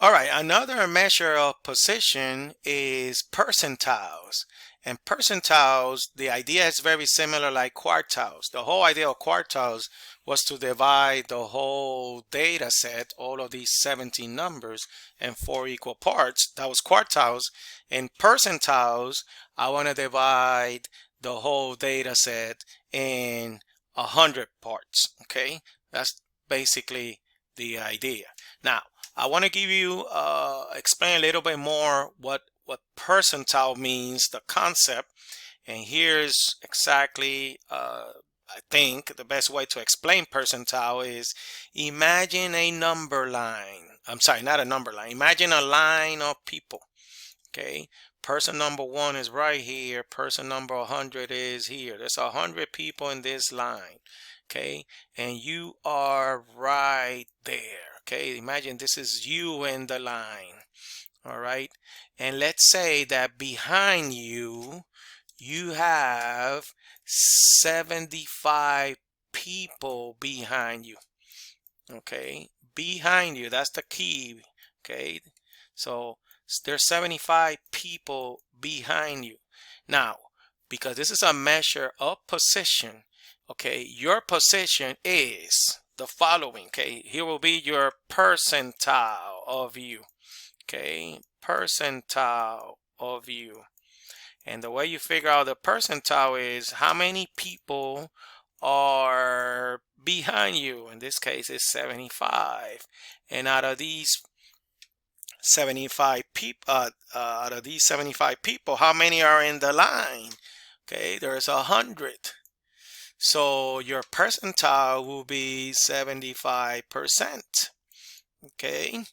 All right, another measure of position is percentiles. And percentiles, the idea is very similar like quartiles. The whole idea of quartiles was to divide the whole data set, all of these 17 numbers, in 4 equal parts. That was quartiles. In percentiles, I want to divide the whole data set in 100 parts. Okay, that's basically the idea. Now, I want to give you, explain a little bit more what percentile means, the concept. And here's exactly, I think the best way to explain percentile is imagine a number line. I'm sorry, not a number line. Imagine a line of people. Okay. Person number 1 is right here. Person number 100 is here. There's 100 people in this line. Okay. And you are right there. Okay, imagine this is you in the line. All right, and let's say that behind you, you have 75 people behind you. Okay, behind you, that's the key. Okay, so there's 75 people behind you. Now, because this is a measure of position, okay, your position is the following. Okay, here will be your percentile of you. Okay, percentile of you. And the way you figure out the percentile is how many people are behind you. In this case, it's 75. And out of these 75 people, how many are in the line? Okay, there's 100. So your percentile will be 75%. Okay,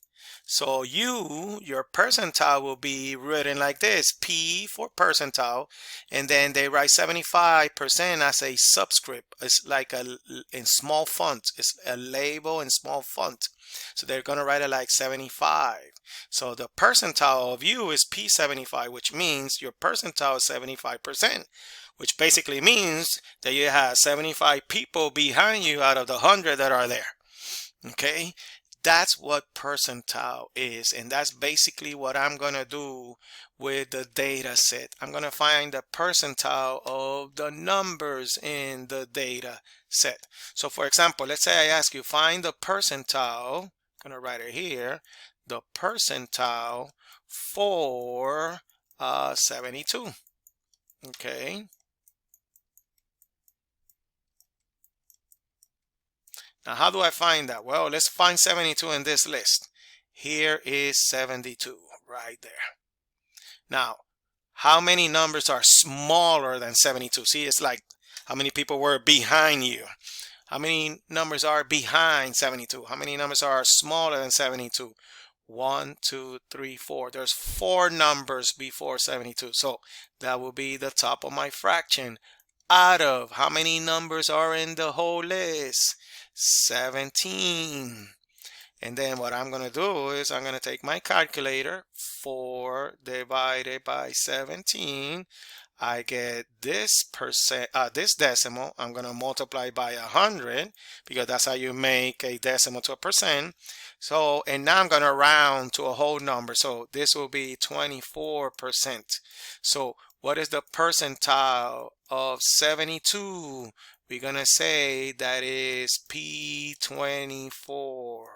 so your percentile will be written like this: P for percentile, and then they write 75% as a subscript. It's like in small font. It's a label in small font. So they're gonna write it like 75. So the percentile of you is P75, which means your percentile is 75%. Which basically means that you have 75 people behind you out of the 100 that are there. Okay, that's what percentile is, and that's basically what I'm going to do with the data set. I'm going to find the percentile of the numbers in the data set. So for example, let's say I ask you, find the percentile, I'm going to write it here, the percentile for 72. Okay. Now, how do I find that? Well, let's find 72 in this list. Here is 72 right there. Now, how many numbers are smaller than 72? See, it's like how many people were behind you. How many numbers are behind 72? How many numbers are smaller than 72? 1, 2, 3, 4. There's 4 numbers before 72. So that will be the top of my fraction. Out of how many numbers are in the whole list? 17. And then what I'm going to do is I'm going to take my calculator. 4 divided by 17. I get this this decimal. I'm going to multiply by 100 because that's how you make a decimal to a percent. So, and now I'm going to round to a whole number. So this will be 24%. So what is the percentile of 72? We're going to say that is P24.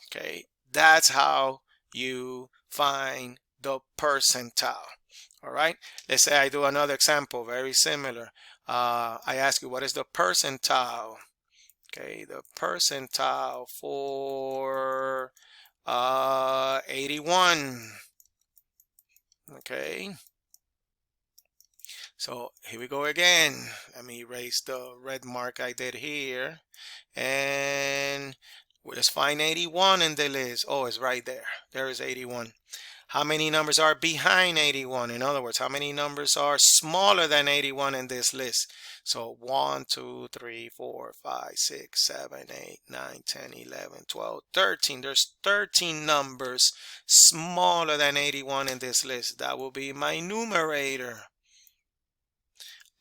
Okay, that's how you find the percentile. All right, let's say I do another example, very similar. I ask you, what is the percentile? Okay, the percentile for 81. Okay, so here we go again. Let me erase the red mark I did here, and let's find 81 in the list. Oh, it's right there. There is 81. How many numbers are behind 81? In other words, how many numbers are smaller than 81 in this list? So 1, 2, 3, 4, 5, 6, 7, 8, 9, 10, 11, 12, 13. There's 13 numbers smaller than 81 in this list. That will be my numerator.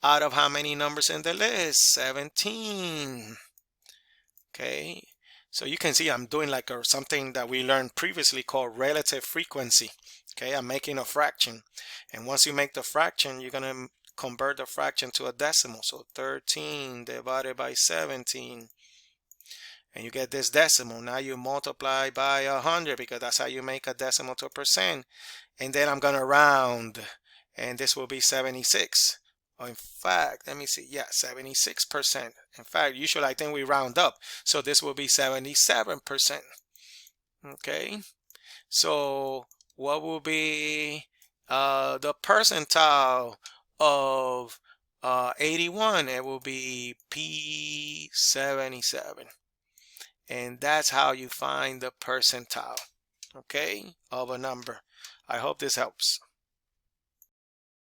Out of how many numbers in the list? 17. Okay. So you can see I'm doing like something that we learned previously called relative frequency. Okay, I'm making a fraction. And once you make the fraction, you're going to convert the fraction to a decimal. So 13 divided by 17. And you get this decimal. Now you multiply by 100 because that's how you make a decimal to a percent. And then I'm going to round. And this will be 76. Or in fact, let me see. Yeah, 76%. In fact, usually I think we round up. So this will be 77%. Okay. So what will be the percentile of 81? It will be P77. And that's how you find the percentile, okay, of a number. I hope this helps.